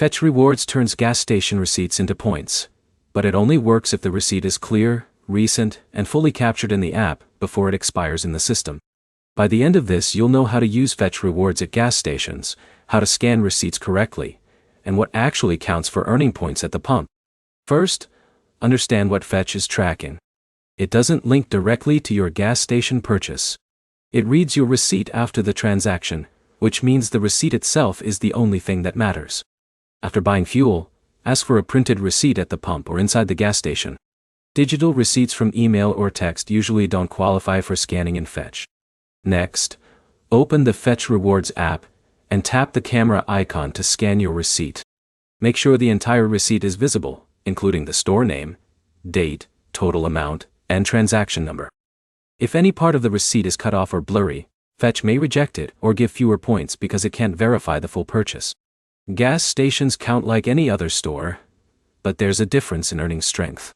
Fetch Rewards turns gas station receipts into points, but it only works if the receipt is clear, recent, and fully captured in the app before it expires in the system. By the end of this, you'll know how to use Fetch Rewards at gas stations, how to scan receipts correctly, and what actually counts for earning points at the pump. First, understand what Fetch is tracking. It doesn't link directly to your gas station purchase. It reads your receipt after the transaction, which means the receipt itself is the only thing that matters. After buying fuel, ask for a printed receipt at the pump or inside the gas station. Digital receipts from email or text usually don't qualify for scanning in Fetch. Next, open the Fetch Rewards app and tap the camera icon to scan your receipt. Make sure the entire receipt is visible, including the store name, date, total amount, and transaction number. If any part of the receipt is cut off or blurry, Fetch may reject it or give fewer points because it can't verify the full purchase. Gas stations count like any other store, but there's a difference in earning strength.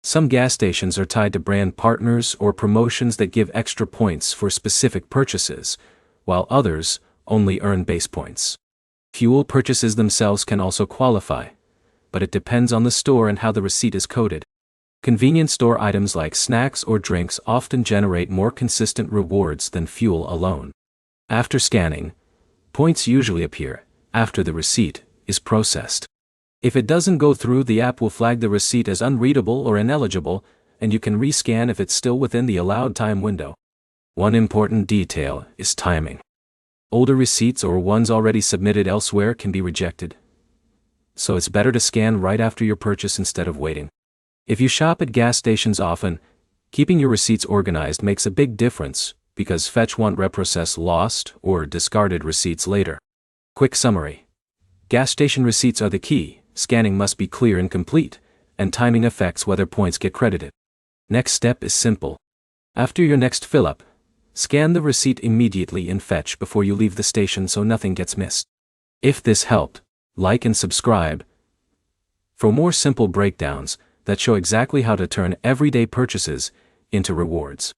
Some gas stations are tied to brand partners or promotions that give extra points for specific purchases, while others only earn base points. Fuel purchases themselves can also qualify, but it depends on the store and how the receipt is coded. Convenience store items like snacks or drinks often generate more consistent rewards than fuel alone. After scanning, points usually appear after the receipt is processed. If it doesn't go through, the app will flag the receipt as unreadable or ineligible, and you can rescan if it's still within the allowed time window. One important detail is timing. Older receipts or ones already submitted elsewhere can be rejected, so it's better to scan right after your purchase instead of waiting. If you shop at gas stations often, keeping your receipts organized makes a big difference because Fetch won't reprocess lost or discarded receipts later. Quick summary. Gas station receipts are the key. Scanning must be clear and complete, and timing affects whether points get credited. Next step is simple. After your next fill-up, scan the receipt immediately in Fetch before you leave the station so nothing gets missed. If this helped, like and subscribe for more simple breakdowns that show exactly how to turn everyday purchases into rewards.